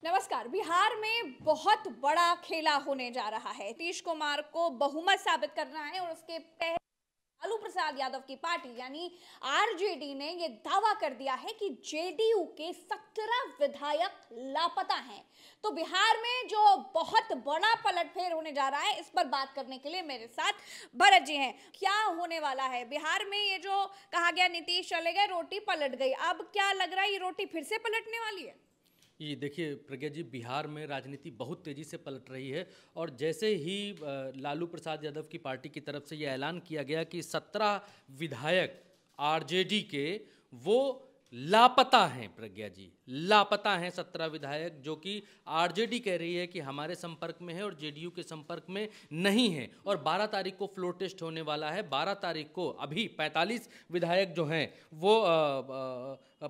नमस्कार। बिहार में बहुत बड़ा खेला होने जा रहा है। नीतीश कुमार को बहुमत साबित करना है और उसके पहले लालू प्रसाद यादव की पार्टी यानी आरजेडी ने यह दावा कर दिया है कि जेडीयू के 17 विधायक लापता हैं। तो बिहार में जो बहुत बड़ा पलटफेर होने जा रहा है, इस पर बात करने के लिए मेरे साथ भरत जी हैं। क्या होने वाला है बिहार में? ये जो कहा गया नीतीश चले गए, रोटी पलट गई, अब क्या लग रहा है ये रोटी फिर से पलटने वाली है? ये देखिए प्रज्ञा जी, बिहार में राजनीति बहुत तेज़ी से पलट रही है और जैसे ही लालू प्रसाद यादव की पार्टी की तरफ से ये ऐलान किया गया कि 17 विधायक आरजेडी के वो लापता हैं, प्रज्ञा जी लापता हैं 17 विधायक, जो कि आरजेडी कह रही है कि हमारे संपर्क में है और जेडीयू के संपर्क में नहीं है। और 12 तारीख को फ्लोर टेस्ट होने वाला है। 12 तारीख को अभी 45 विधायक जो हैं वो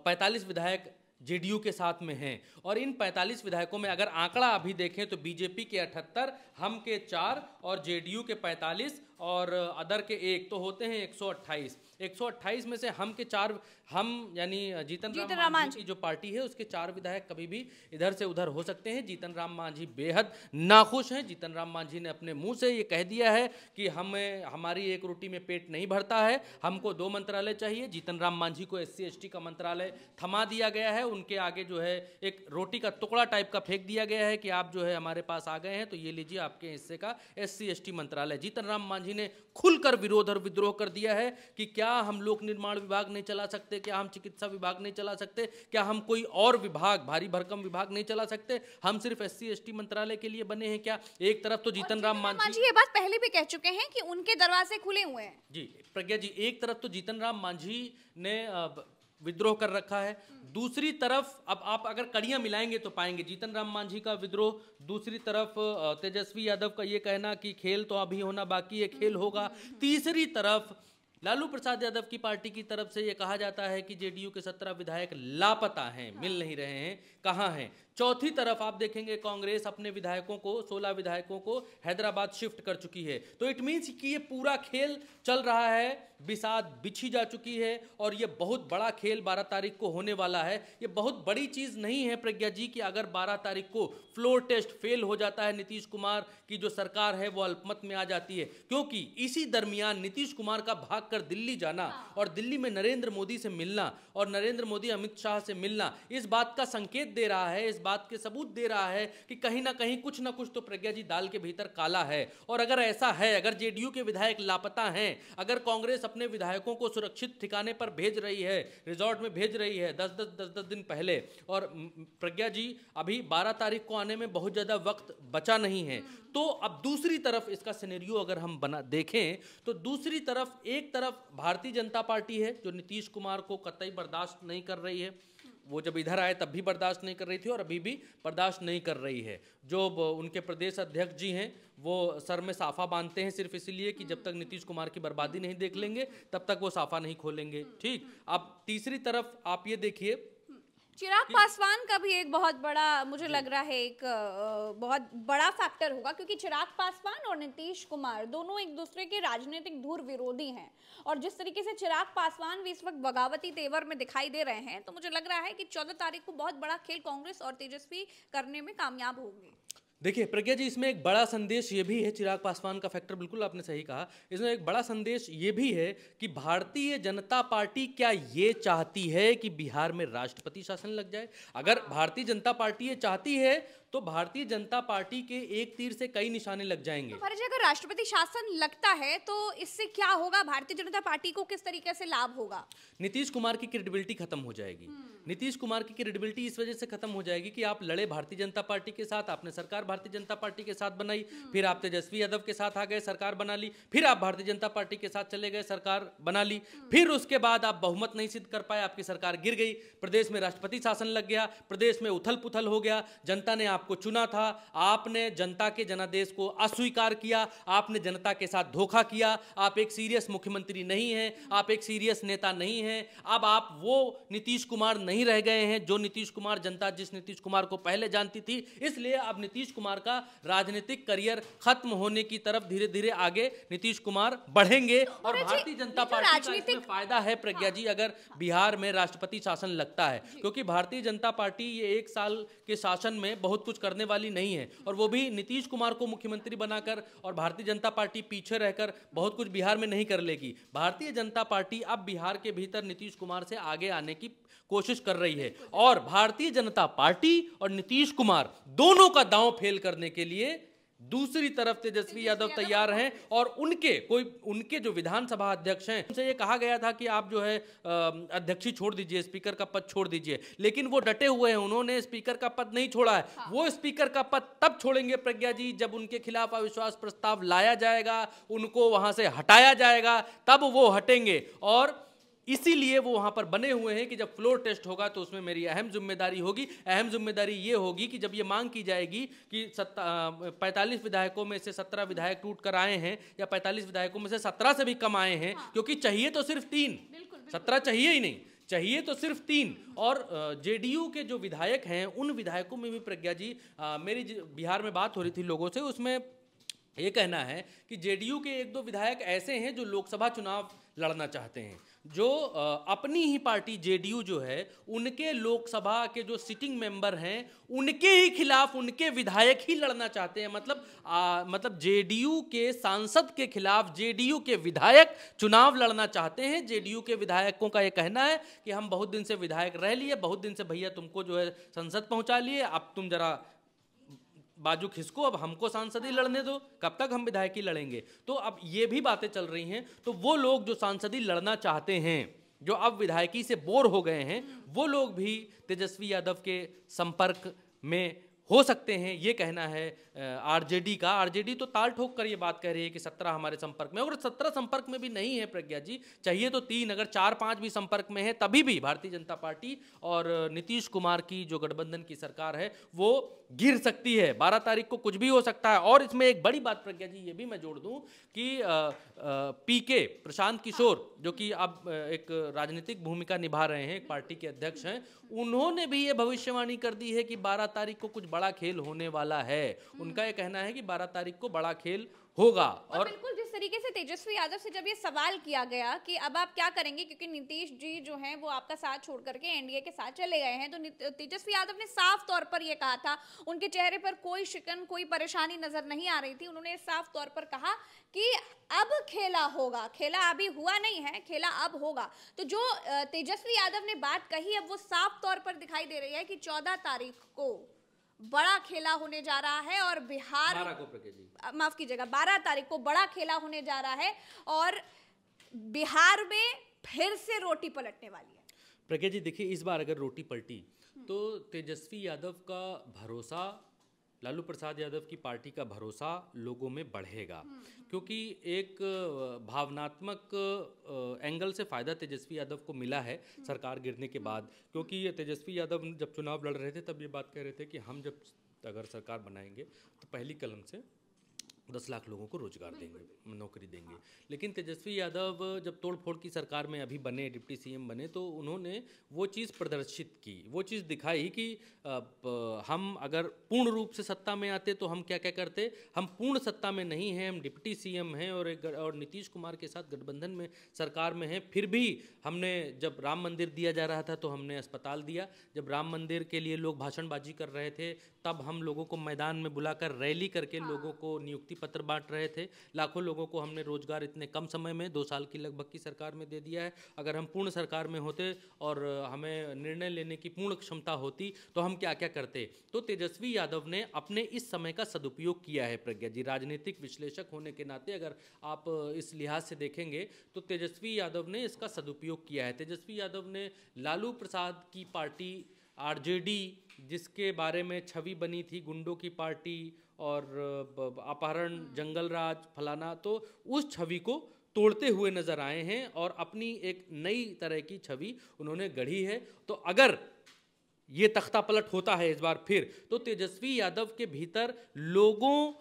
45 विधायक जेडीयू के साथ में हैं और इन 45 विधायकों में अगर आंकड़ा अभी देखें तो बीजेपी के 78, हम के 4 और जेडीयू के 45 और अदर के 1, तो होते हैं 128। 128 में से हम के 4, हम यानी जीतन राम मांझी की जो पार्टी है उसके 4 विधायक कभी भी इधर से उधर हो सकते हैं। जीतन राम मांझी बेहद नाखुश हैं। जीतन राम मांझी ने अपने मुंह से ये कह दिया है कि हमारी एक रोटी में पेट नहीं भरता है, हमको 2 मंत्रालय चाहिए। जीतन राम मांझी को SC ST का मंत्रालय थमा दिया गया है। उनके आगे जो है एक रोटी का टुकड़ा टाइप का फेंक दिया गया है कि आप जो है हमारे पास आ गए हैं तो ये लीजिए आपके हिस्से का SC ST मंत्रालय। जीतन राम मांझी ने खुलकर विरोध और विद्रोह कर दिया है कि क्या हम लोक निर्माण विभाग नहीं चला सकते, क्या हम चिकित्सा विभाग नहीं चला सकते, क्या हम कोई और विभाग, भारी भरकम विभाग नहीं चला सकते, हम सिर्फ SC ST मंत्रालय के लिए बने हैं क्या? एक तरफ तो जीतन राम मांझी ये बात पहले भी कह चुके हैं कि उनके दरवाजे खुले हुए हैं। जी प्रज्ञा जी, एक तरफ तो जीतन राम मांझी ने विद्रोह कर रखा है, दूसरी तरफ अब आप अगर कड़ियां मिलाएंगे तो पाएंगे जीतन राम मांझी का विद्रोह, दूसरी तरफ तेजस्वी यादव का ये कहना कि खेल तो अभी होना बाकी है, खेल होगा, तीसरी तरफ लालू प्रसाद यादव की पार्टी की तरफ से ये कहा जाता है कि जेडीयू के 17 विधायक लापता हैं, मिल नहीं रहे हैं, कहाँ हैं। चौथी तरफ आप देखेंगे कांग्रेस अपने विधायकों को, 16 विधायकों को हैदराबाद शिफ्ट कर चुकी है। तो इट मीन्स कि ये पूरा खेल चल रहा है, बिसात बिछी जा चुकी है और ये बहुत बड़ा खेल 12 तारीख को होने वाला है। ये बहुत बड़ी चीज नहीं है प्रज्ञा जी कि अगर 12 तारीख को फ्लोर टेस्ट फेल हो जाता है, नीतीश कुमार की जो सरकार है वो अल्पमत में आ जाती है, क्योंकि इसी दरमियान नीतीश कुमार का भागकर दिल्ली जाना और दिल्ली में नरेंद्र मोदी से मिलना और नरेंद्र मोदी अमित शाह से मिलना इस बात का संकेत दे रहा है, इस बात के सबूत दे रहा है कि कहीं ना कहीं कुछ ना कुछ तो प्रज्ञा जी दाल के भीतर काला है। और अगर ऐसा है, अगर जेडीयू के विधायक लापता हैं, अगर कांग्रेस अपने विधायकों को सुरक्षित ठिकाने पर भेज रही है, रिजॉर्ट में भेज रही है 10-10 दिन पहले, और प्रज्ञा जी अभी 12 तारीख को आने में बहुत ज्यादा वक्त बचा नहीं है, तो अब दूसरी तरफ इसका सिनेरियो अगर हम देखें तो दूसरी तरफ, एक तरफ भारतीय जनता पार्टी है जो नीतीश कुमार को कतई बर्दाश्त नहीं कर रही है। वो जब इधर आए तब भी बर्दाश्त नहीं कर रही थी और अभी भी बर्दाश्त नहीं कर रही है। जो उनके प्रदेश अध्यक्ष जी हैं वो सर में साफा बांधते हैं सिर्फ इसलिए कि जब तक नीतीश कुमार की बर्बादी नहीं देख लेंगे तब तक वो साफा नहीं खोलेंगे। ठीक, अब तीसरी तरफ आप ये देखिए, चिराग पासवान का भी एक बहुत बड़ा, मुझे लग रहा है एक बहुत बड़ा फैक्टर होगा, क्योंकि चिराग पासवान और नीतीश कुमार दोनों एक दूसरे के राजनीतिक धुर विरोधी हैं और जिस तरीके से चिराग पासवान भी इस वक्त बगावती तेवर में दिखाई दे रहे हैं, तो मुझे लग रहा है कि 14 तारीख को बहुत बड़ा खेल कांग्रेस और तेजस्वी करने में कामयाब होंगे। देखिए प्रज्ञा जी, इसमें एक बड़ा संदेश ये भी है, चिराग पासवान का फैक्टर बिल्कुल आपने सही कहा, इसमें एक बड़ा संदेश ये भी है कि भारतीय जनता पार्टी क्या ये चाहती है कि बिहार में राष्ट्रपति शासन लग जाए? अगर भारतीय जनता पार्टी ये चाहती है तो भारतीय जनता पार्टी के एक तीर से कई निशाने लग जाएंगे। तो अगर राष्ट्रपति शासन लगता है तो इससे क्या होगा? भारतीय जनता पार्टी को किस तरीके से लाभ होगा? नीतीश कुमार की क्रेडिबिलिटी खत्म हो जाएगी। नीतीश कुमार की क्रेडिबिलिटी इस वजह से खत्म हो जाएगी कि आप लड़े भारतीय जनता पार्टी के साथ, आपने सरकार भारतीय जनता पार्टी के साथ बनाई, फिर आप तेजस्वी यादव के साथ आ गए, सरकार बना ली, फिर आप भारतीय जनता पार्टी के साथ चले गए, सरकार बना ली, फिर उसके बाद आप बहुमत नहीं सिद्ध कर पाए, आपकी सरकार गिर गई, प्रदेश में राष्ट्रपति शासन लग गया, प्रदेश में उथल पुथल हो गया, जनता ने आप आपको चुना था, आपने जनता के जनादेश को अस्वीकार किया, आपने जनता के साथ धोखा किया, आप एक सीरियस मुख्यमंत्री नहीं हैं, आप एक सीरियस नेता नहीं हैं। अब आप वो नीतीश कुमार नहीं रह गए हैं जो नीतीश कुमार, जनता जिस नीतीश कुमार को पहले जानती थी। इसलिए अब नीतीश कुमार का राजनीतिक करियर खत्म होने की तरफ धीरे धीरे आगे नीतीश कुमार बढ़ेंगे। और भारतीय जनता पार्टी का इसमें फायदा है प्रज्ञा जी, अगर बिहार में राष्ट्रपति शासन लगता है, क्योंकि भारतीय जनता पार्टी ये 1 साल के शासन में बहुत कुछ करने वाली नहीं है, और वो भी नीतीश कुमार को मुख्यमंत्री बनाकर, और भारतीय जनता पार्टी पीछे रहकर बहुत कुछ बिहार में नहीं कर लेगी। भारतीय जनता पार्टी अब बिहार के भीतर नीतीश कुमार से आगे आने की कोशिश कर रही है, और भारतीय जनता पार्टी और नीतीश कुमार दोनों का दांव फेल करने के लिए दूसरी तरफ तेजस्वी यादव तैयार हैं। और उनके जो विधानसभा अध्यक्ष हैं, उनसे ये कहा गया था कि आप जो है अध्यक्षी छोड़ दीजिए, स्पीकर का पद छोड़ दीजिए, लेकिन वो डटे हुए हैं, उन्होंने स्पीकर का पद नहीं छोड़ा है। वो स्पीकर का पद तब छोड़ेंगे प्रज्ञा जी जब उनके खिलाफ अविश्वास प्रस्ताव लाया जाएगा, उनको वहां से हटाया जाएगा, तब वो हटेंगे। और इसीलिए वो वहां पर बने हुए हैं कि जब फ्लोर टेस्ट होगा तो उसमें मेरी अहम जिम्मेदारी होगी। अहम जिम्मेदारी ये होगी कि जब ये मांग की जाएगी कि 45 विधायकों में से 17 विधायक टूट कर आए हैं, या 45 विधायकों में से 17 से भी कम आए हैं, क्योंकि चाहिए तो सिर्फ 3, 17 चाहिए ही नहीं, चाहिए तो सिर्फ 3। और जेडीयू के जो विधायक हैं, उन विधायकों में भी प्रज्ञा जी, मेरी बिहार में बात हो रही थी लोगों से, उसमें ये कहना है कि जेडीयू के 1-2 विधायक ऐसे हैं जो लोकसभा चुनाव लड़ना चाहते हैं, जो अपनी ही पार्टी जेडीयू जो है, उनके लोकसभा के जो सिटिंग मेंबर हैं, उनके ही खिलाफ उनके विधायक ही लड़ना चाहते हैं। मतलब जेडीयू के सांसद के खिलाफ जेडीयू के विधायक चुनाव लड़ना चाहते हैं। जेडीयू के विधायकों का ये कहना है कि हम बहुत दिन से विधायक रह लिए, बहुत दिन से भैया तुमको जो है संसद पहुंचा लिए, अब तुम जरा बाजू खिसको, अब हमको सांसद ही लड़ने दो, कब तक हम विधायक ही लड़ेंगे। तो अब ये भी बातें चल रही हैं। तो वो लोग जो सांसद ही लड़ना चाहते हैं, जो अब विधायकी से बोर हो गए हैं, वो लोग भी तेजस्वी यादव के संपर्क में हो सकते हैं, ये कहना है आरजेडी का। आरजेडी तो ताल ठोक कर ये बात कह रही है कि 17 हमारे संपर्क में, और 17 संपर्क में भी नहीं है प्रज्ञा जी, चाहिए तो 3, अगर 4-5 भी संपर्क में है तभी भी भारतीय जनता पार्टी और नीतीश कुमार की जो गठबंधन की सरकार है वो गिर सकती है। 12 तारीख को कुछ भी हो सकता है। और इसमें एक बड़ी बात प्रज्ञा जी ये भी मैं जोड़ दूं कि पीके प्रशांत किशोर, जो कि अब एक राजनीतिक भूमिका निभा रहे हैं, एक पार्टी के अध्यक्ष हैं, उन्होंने भी ये भविष्यवाणी कर दी है कि 12 तारीख को कुछ बड़ा खेल होने वाला है। उनका ये कहना है कि 12 तारीख को बड़ा खेल होगा। और बिल्कुल जिस तरीके से तेजस्वी यादव से जब ये सवाल किया गया कि अब आप क्या करेंगे, क्योंकि नीतीश जी जो हैं वो आपका साथ छोड़ करके एनडीए के साथ चले गए हैं, तो तेजस्वी यादव ने साफ तौर पर ये कहा था, उनके चेहरे पर कोई शिकन, कोई परेशानी नजर नहीं आ रही थी। उन्होंने साफ तौर पर कहा कि अब खेला होगा, खेला अभी हुआ नहीं है, खेला अब होगा। तो जो तेजस्वी यादव ने बात कही, अब वो साफ तौर पर दिखाई दे रही है कि 14 तारीख को बड़ा खेला होने जा रहा है, और बिहार, माफ कीजिएगा, 12 तारीख को बड़ा खेला होने जा रहा है, और बिहार में फिर से रोटी पलटने वाली है। प्रज्ञा जी देखिए, इस बार अगर रोटी पलटी तो तेजस्वी यादव का भरोसा, लालू प्रसाद यादव की पार्टी का भरोसा लोगों में बढ़ेगा, क्योंकि एक भावनात्मक एंगल से फ़ायदा तेजस्वी यादव को मिला है सरकार गिरने के बाद। क्योंकि ये तेजस्वी यादव जब चुनाव लड़ रहे थे तब ये बात कह रहे थे कि हम जब अगर सरकार बनाएंगे तो पहली कलम से 10 लाख लोगों को रोजगार देंगे, नौकरी देंगे। लेकिन तेजस्वी यादव जब तोड़फोड़ की सरकार में अभी बने, डिप्टी सीएम बने, तो उन्होंने वो चीज़ प्रदर्शित की, वो चीज़ दिखाई कि हम अगर पूर्ण रूप से सत्ता में आते तो हम क्या क्या करते। हम पूर्ण सत्ता में नहीं हैं, हम डिप्टी सीएम हैं और नीतीश कुमार के साथ गठबंधन में सरकार में हैं। फिर भी हमने, जब राम मंदिर दिया जा रहा था तो हमने अस्पताल दिया, जब राम मंदिर के लिए लोग भाषणबाजी कर रहे थे तब हम लोगों को मैदान में बुलाकर रैली करके लोगों को नियुक्ति पत्र बांट रहे थे। लाखों लोगों को हमने रोजगार इतने कम समय में, 2 साल की लगभग की सरकार में दे दिया है। अगर हम पूर्ण सरकार में होते और हमें निर्णय लेने की पूर्ण क्षमता होती तो हम क्या क्या करते। तो तेजस्वी यादव ने अपने इस समय का सदुपयोग किया है प्रज्ञा जी। राजनीतिक विश्लेषक होने के नाते अगर आप इस लिहाज से देखेंगे तो तेजस्वी यादव ने इसका सदुपयोग किया है। तेजस्वी यादव ने लालू प्रसाद की पार्टी आरजेडी, जिसके बारे में छवि बनी थी गुंडों की पार्टी और अपहरण, जंगल राज, फलाना, तो उस छवि को तोड़ते हुए नजर आए हैं और अपनी एक नई तरह की छवि उन्होंने गढ़ी है। तो अगर ये तख्ता पलट होता है इस बार फिर, तो तेजस्वी यादव के भीतर लोगों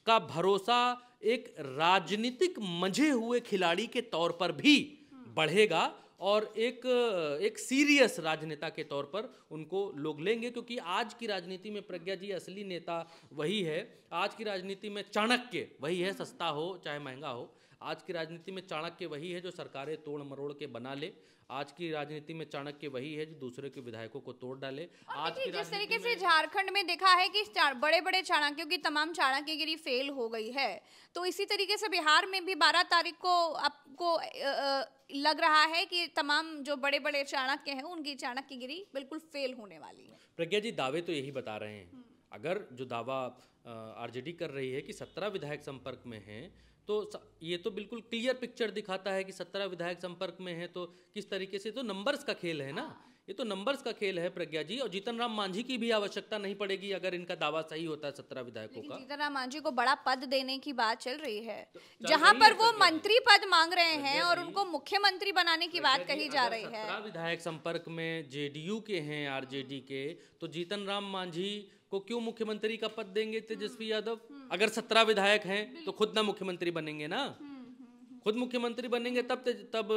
का भरोसा एक राजनीतिक मंझे हुए खिलाड़ी के तौर पर भी बढ़ेगा और एक सीरियस राजनेता के तौर पर उनको लोग लेंगे, क्योंकि आज की राजनीति में प्रज्ञा जी असली नेता वही है। आज की राजनीति में चाणक्य वही है, सस्ता हो चाहे महंगा हो। आज की राजनीति में चाणक्य वही है जो सरकारें तोड़ मरोड़ के बना ले। आज की राजनीति में चाणक्य वही है जो दूसरे के विधायकों को तोड़ डाले। आज की जिस तरीके से झारखंड में देखा है कि बड़े बड़े चाणक्यों की तमाम चाणक्यगिरी फेल हो गई है, तो इसी तरीके से बिहार में भी 12 तारीख को आपको लग रहा है कि तमाम जो बड़े बड़े चाणक्य हैं उनकी चाणक्यगिरी बिल्कुल फेल होने वाली है। प्रज्ञा जी दावे तो यही बता रहे हैं। अगर जो दावा आरजेडी कर रही है कि 17 विधायक संपर्क में हैं, तो ये तो बिल्कुल क्लियर पिक्चर दिखाता है कि 17 विधायक संपर्क में है, तो किस तरीके से, तो नंबर्स का खेल है ना, ये तो नंबर्स का खेल है प्रज्ञा जी। और जीतन राम मांझी की भी आवश्यकता नहीं पड़ेगी अगर इनका दावा सही होता है 17 विधायकों का। जीतन राम मांझी को बड़ा पद देने की बात चल रही है, जहां पर वो मंत्री पद मांग रहे हैं और उनको मुख्यमंत्री बनाने की बात कही जा रही है। 17 विधायक संपर्क में जेडीयू के हैं, आरजेडी के, तो जीतन राम मांझी को क्यों मुख्यमंत्री का पद देंगे तेजस्वी यादव? अगर 17 विधायक हैं तो खुद ना मुख्यमंत्री बनेंगे ना, खुद मुख्यमंत्री बनेंगे तब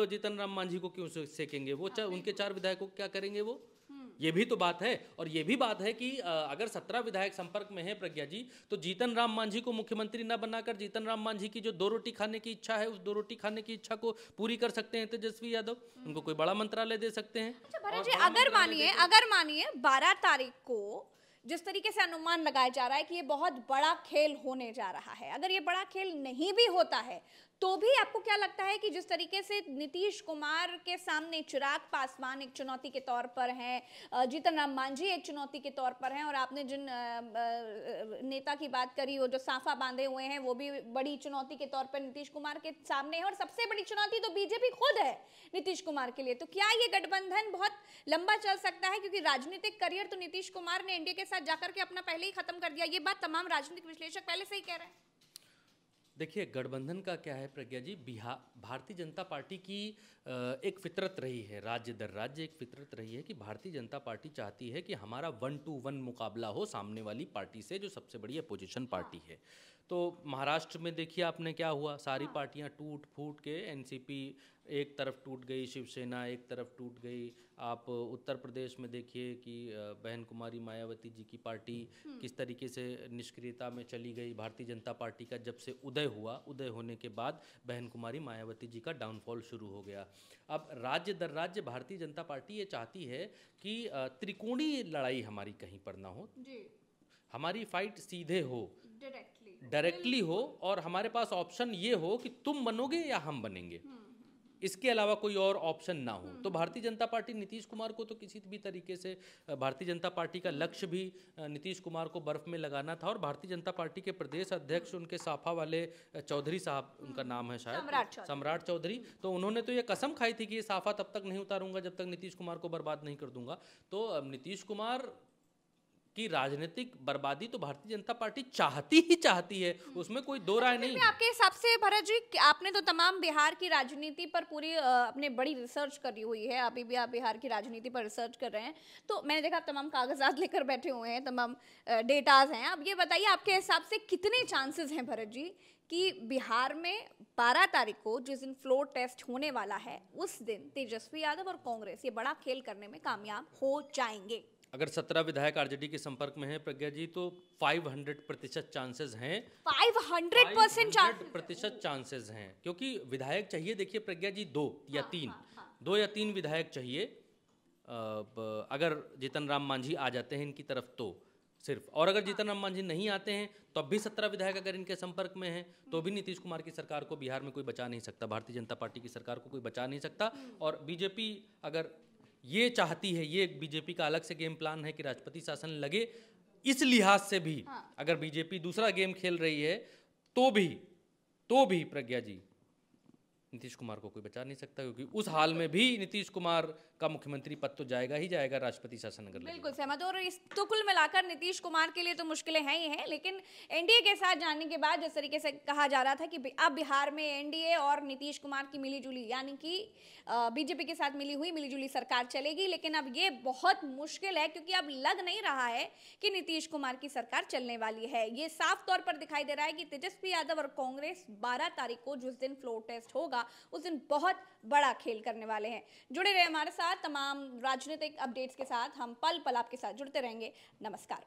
जीतन राम मांझी को क्यों सेकेंगे? वो उनके 4 विधायकों को क्या करेंगे वो? ये भी तो बात है। और ये भी बात है कि अगर 17 विधायक संपर्क में है प्रज्ञा जी, तो जीतन राम मांझी को मुख्यमंत्री ना बनाकर जीतन राम मांझी की जो 2 रोटी खाने की इच्छा है, उस 2 रोटी खाने की इच्छा को पूरी कर सकते हैं तेजस्वी यादव। उनको कोई बड़ा मंत्रालय दे सकते हैं। अच्छा भरत जी, अगर मानिए 12 तारीख को जिस तरीके से अनुमान लगाया जा रहा है कि ये बहुत बड़ा खेल होने जा रहा है, अगर ये बड़ा खेल नहीं भी होता है तो भी आपको क्या लगता है कि जिस तरीके से नीतीश कुमार के सामने चिराग पासवान एक चुनौती के तौर पर हैं, जीतन राम मांझी एक चुनौती के तौर पर हैं, और आपने जिन नेता की बात करी वो जो साफा बांधे हुए हैं वो भी बड़ी चुनौती के तौर पर नीतीश कुमार के सामने है, और सबसे बड़ी चुनौती तो बीजेपी खुद है नीतीश कुमार के लिए, तो क्या ये गठबंधन बहुत लंबा चल सकता है? क्योंकि राजनीतिक करियर तो नीतीश कुमार ने एनडीए के साथ जाकर के अपना पहले ही खत्म कर दिया, ये बात तमाम राजनीतिक विश्लेषक पहले से ही कह रहे हैं। देखिए, गठबंधन का क्या है प्रज्ञा जी, भारतीय जनता पार्टी की एक फितरत रही है, राज्य दर राज्य एक फितरत रही है कि भारतीय जनता पार्टी चाहती है कि हमारा 1-to-1 मुकाबला हो सामने वाली पार्टी से जो सबसे बड़ी अपोजिशन पार्टी है। तो महाराष्ट्र में देखिए आपने क्या हुआ, सारी पार्टियां टूट फूट के, एनसीपी एक तरफ टूट गई, शिवसेना एक तरफ टूट गई। आप उत्तर प्रदेश में देखिए कि बहन कुमारी मायावती जी की पार्टी किस तरीके से निष्क्रियता में चली गई। भारतीय जनता पार्टी का जब से उदय हुआ, उदय होने के बाद बहन कुमारी मायावती जी का डाउनफॉल शुरू हो गया। अब राज्य दर राज्य भारतीय जनता पार्टी ये चाहती है कि त्रिकोणीय लड़ाई हमारी कहीं पर ना हो, हमारी फाइट सीधे हो, डायरेक्टली हो, और हमारे पास ऑप्शन ये हो कि तुम बनोगे या हम बनेंगे, इसके अलावा कोई और ऑप्शन ना हो। तो भारतीय जनता पार्टी नीतीश कुमार को तो किसी भी तरीके से, भारतीय जनता पार्टी का लक्ष्य भी नीतीश कुमार को बर्फ में लगाना था। और भारतीय जनता पार्टी के प्रदेश अध्यक्ष उनके साफा वाले चौधरी साहब, उनका नाम है शायद सम्राट चौधरी, तो उन्होंने तो ये कसम खाई थी कि ये साफा तब तक नहीं उतारूंगा जब तक नीतीश कुमार को बर्बाद नहीं कर दूंगा। तो नीतीश कुमार की राजनीतिक बर्बादी तो भारतीय जनता पार्टी चाहती ही चाहती है, उसमें कोई दो राय नहीं। आपके हिसाब से भरत जी, आपने तो तमाम बिहार की राजनीति पर पूरी अपने बड़ी रिसर्च करी हुई है, अभी भी आप बिहार की राजनीति पर रिसर्च कर रहे हैं, तो मैंने देखा आप तमाम कागजात लेकर बैठे हुए हैं, तमाम डेटाज हैं। अब ये बताइए आपके हिसाब से कितने चांसेस हैं भरत जी कि बिहार में 12 तारीख को जिस दिन फ्लोर टेस्ट होने वाला है उस दिन तेजस्वी यादव और कांग्रेस ये बड़ा खेल करने में कामयाब हो जाएंगे? अगर 17 विधायक आरजेडी के संपर्क में हैं प्रज्ञा जी, तो 500% चांसेस हैं। 500% चांसेस हैं, क्योंकि विधायक चाहिए, देखिए प्रज्ञा जी, 2 या 3 विधायक चाहिए। अगर जीतन राम मांझी आ जाते हैं इनकी तरफ तो सिर्फ, और अगर जीतन राम मांझी नहीं आते हैं तो अब भी 17 विधायक अगर इनके संपर्क में हैं तो भी नीतीश कुमार की सरकार को बिहार में कोई बचा नहीं सकता, भारतीय जनता पार्टी की सरकार को कोई बचा नहीं सकता। और बीजेपी अगर ये चाहती है, ये बीजेपी का अलग से गेम प्लान है कि राष्ट्रपति शासन लगे, इस लिहाज से भी अगर बीजेपी दूसरा गेम खेल रही है तो भी प्रज्ञा जी नीतीश कुमार को कोई बचा नहीं सकता, क्योंकि उस हाल में भी नीतीश कुमार का मुख्यमंत्री पद तो जाएगा ही जाएगा, राष्ट्रपति शासन अगर बिल्कुल सहमत हूं। और इस तो कुल मिलाकर नीतीश कुमार के लिए तो मुश्किलें हैं ही हैं, लेकिन एनडीए के साथ जाने के बाद जिस तरीके से कहा जा रहा था कि अब बिहार में एनडीए और नीतीश कुमार की मिलीजुली यानी कि बीजेपी के साथ मिलीजुली सरकार चलेगी, लेकिन अब ये बहुत मुश्किल है, क्योंकि अब लग नहीं रहा है कि नीतीश कुमार की सरकार चलने वाली है। ये साफ तौर पर दिखाई दे रहा है कि तेजस्वी यादव और कांग्रेस 12 तारीख को जिस दिन फ्लोर टेस्ट होगा उस दिन बहुत बड़ा खेल करने वाले हैं। जुड़े रहे हमारे साथ तमाम राजनीतिक अपडेट्स के साथ, हम पल पल आपके साथ जुड़ते रहेंगे। नमस्कार।